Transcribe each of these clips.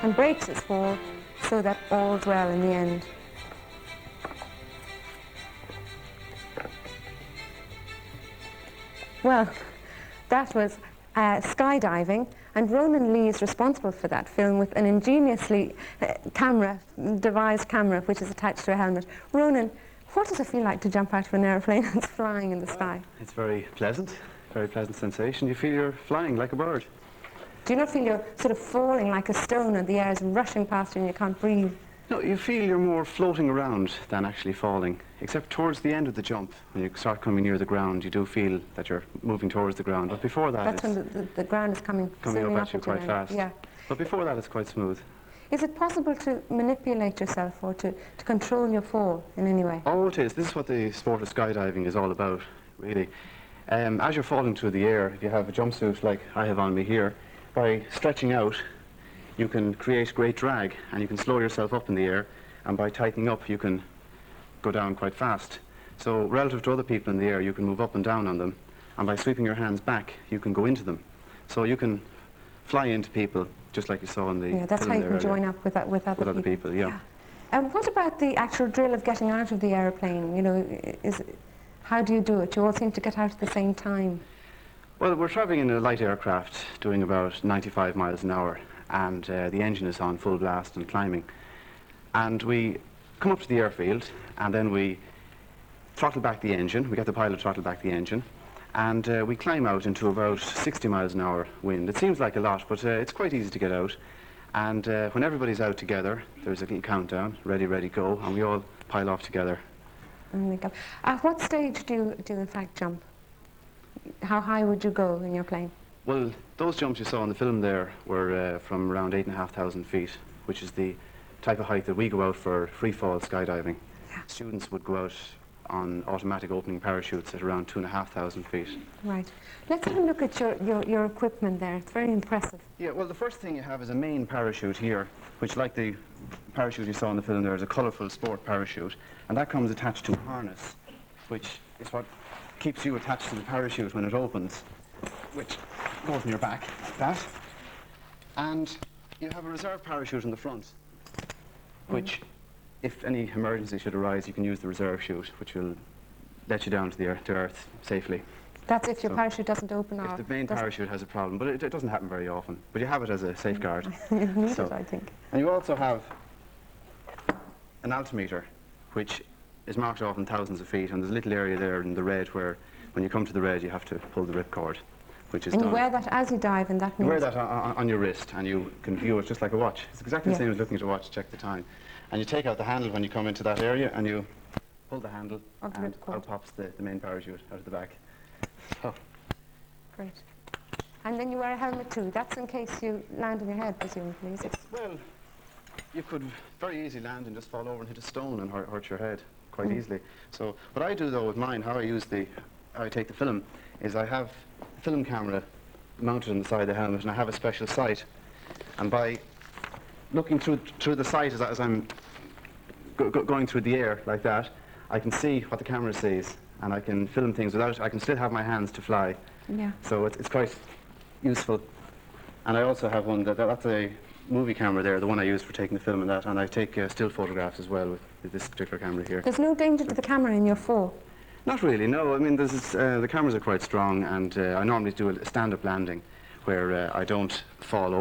and breaks his fall so that all's well in the end. Well, that was skydiving, and Ronan Lee is responsible for that film with an ingeniously devised camera which is attached to a helmet. Ronan, what does it feel like to jump out of an aeroplane that's flying in the sky? It's very pleasant sensation. You feel you're flying like a bird. Do you not feel you're sort of falling like a stone and the air is rushing past you and you can't breathe? No, you feel you're more floating around than actually falling, except towards the end of the jump. When you start coming near the ground, you do feel that you're moving towards the ground, but before that that's when the ground is coming up at you quite fast. Yeah. But before that it's quite smooth. Is it possible to manipulate yourself or to control your fall in any way? Oh, it is. This is what the sport of skydiving is all about, really. As you're falling through the air, if you have a jumpsuit like I have on me here, by stretching out, you can create great drag and you can slow yourself up in the air, and by tightening up you can go down quite fast. So relative to other people in the air, you can move up and down on them, and by sweeping your hands back you can go into them. So you can fly into people just like you saw in the yeah, that's how you can join up with other people. Yeah. What about the actual drill of getting out of the aeroplane? You know, how do you do it? You all seem to get out at the same time. Well, we're travelling in a light aircraft doing about 95 miles an hour, and the engine is on full blast and climbing. And we come up to the airfield, and then we throttle back the engine. We get the pilot throttle back the engine, and we climb out into about 60 miles an hour wind. It seems like a lot, but it's quite easy to get out. And when everybody's out together, there's a little countdown, ready, go, and we all pile off together. At what stage do you in fact jump? How high would you go in your plane? Well, those jumps you saw in the film there were from around 8,500 feet, which is the type of height that we go out for free-fall skydiving. Yeah. Students would go out on automatic opening parachutes at around 2,500 feet. Right. Let's have a look at your equipment there. It's very impressive. Yeah, well, the first thing you have is a main parachute here, which, like the parachute you saw in the film there, is a colourful sport parachute, and that comes attached to a harness, which is what keeps you attached to the parachute when it opens, which goes in your back, like that. And you have a reserve parachute in the front, which, if any emergency should arise, you can use the reserve chute, which will let you down to earth safely. That's if your parachute doesn't open or... If the main parachute has a problem, but it doesn't happen very often. But you have it as a safeguard. You need it, I think. And you also have an altimeter, which is marked off in thousands of feet, and there's a little area there in the red where, when you come to the red, you have to pull the ripcord, which is and done. You wear that as you dive, and that means... You wear that on your wrist, and you can view it just like a watch. It's exactly the same as looking at a watch to check the time. And you take out the handle when you come into that area, and you pull the handle, and out pops the main parachute out of the back. So. Great. And then you wear a helmet too. That's in case you land on your head, presumably, is it? Well, you could very easily land and just fall over and hit a stone and hurt your head quite easily. So what I do though with mine, how I take the film, is I have a film camera mounted on the side of the helmet, and I have a special sight. And by looking through the sight as I'm going through the air like that, I can see what the camera sees, and I can film things without. I can still have my hands to fly. Yeah. So it's quite useful. And I also have one that's a movie camera there, the one I use for taking the film and that, and I take still photographs as well with this particular camera here. There's no danger to the camera in your fall? Not really, no. I mean, the cameras are quite strong, and I normally do a stand-up landing where I don't roll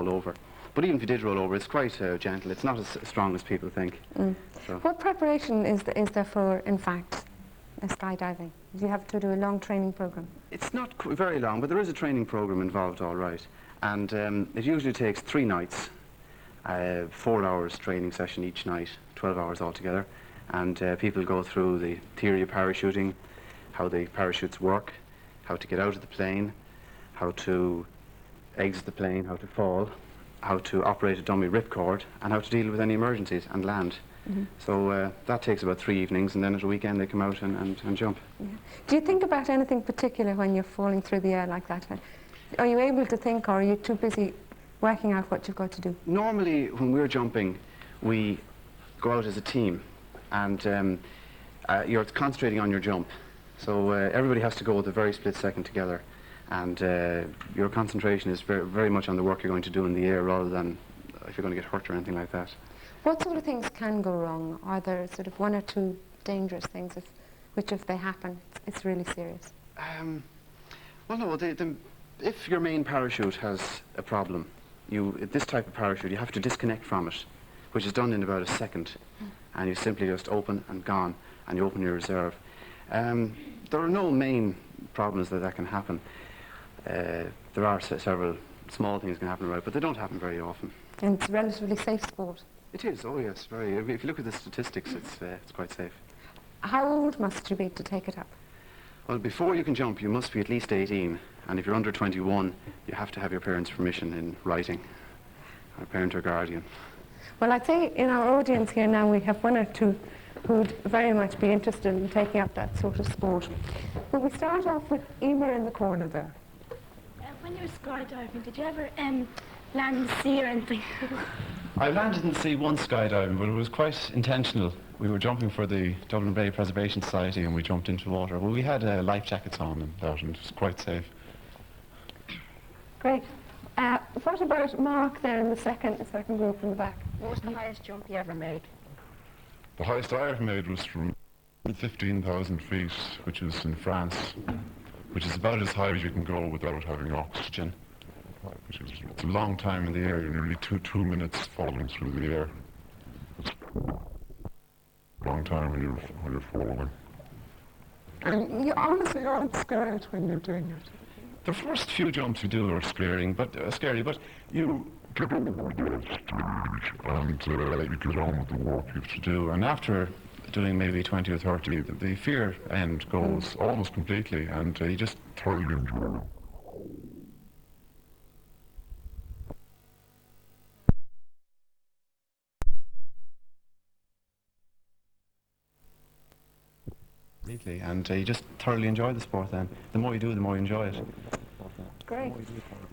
over. But even if you did roll over, it's quite gentle. It's not as strong as people think. So. What preparation is there for, in fact, skydiving? Do you have to do a long training program? It's not very long, but there is a training program involved, all right. And it usually takes 3 nights, 4 hours training session each night, 12 hours altogether. And people go through the theory of parachuting, how the parachutes work, how to get out of the plane, how to exit the plane, how to fall, how to operate a dummy ripcord, and how to deal with any emergencies and land. So that takes about 3 evenings, and then at a weekend they come out and jump. Yeah. Do you think about anything particular when you're falling through the air like that? Are you able to think, or are you too busy working out what you've got to do? Normally, when we're jumping, we go out as a team, and you're concentrating on your jump. So everybody has to go with a very split second together, and your concentration is very much on the work you're going to do in the air rather than if you're going to get hurt or anything like that. What sort of things can go wrong? Are there sort of one or two dangerous things which if they happen, it's really serious? Well, no, if your main parachute has a problem, this type of parachute, you have to disconnect from it, which is done in about a second, and you simply just open and gone, and you open your reserve. There are no main problems that can happen. There are several small things can happen, right, but they don't happen very often. And it's a relatively safe sport. It is, oh yes, very. If you look at the statistics, it's quite safe. How old must you be to take it up? Well, before you can jump, you must be at least 18, and if you're under 21, you have to have your parents' permission in writing, or parent or guardian. Well, I'd say in our audience here now we have one or two who'd very much be interested in taking up that sort of sport. But we start off with Emer in the corner there. When you were skydiving, did you ever land in the sea or anything? I landed in the sea once skydiving, but it was quite intentional. We were jumping for the Dublin Bay Preservation Society and we jumped into water. Well, we had life jackets on and that, and it was quite safe. Great. What about Mark there in the second group in the back? What was the highest jump you ever made? The highest I ever made was from 15,000 feet, which is in France, which is about as high as you can go without having oxygen. It's a long time in the air, nearly two minutes falling through the air. It's a long time when you're falling. And you honestly aren't scared when you're doing it. The first few jumps you do are scary, but you get on with the stage and you get on with the work you have to do. and after doing maybe 20 or 30, the fear end goes almost completely, and you just thoroughly enjoy it. and you just thoroughly enjoy the sport then. The more you do, the more you enjoy it. Great.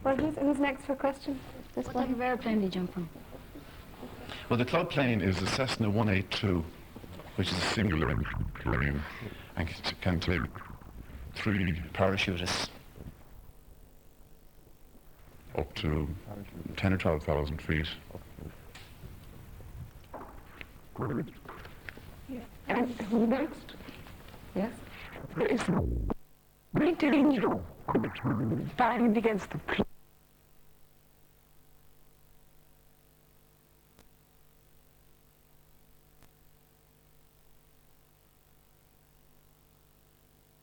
Well, who's next for a question? What type of airplane do you jump from? Well, the club plane is a Cessna 182, which is a single engine plane, and can take 3 parachutists up to 10 or 12,000 feet. And who next? Yes? There is no great danger banging against the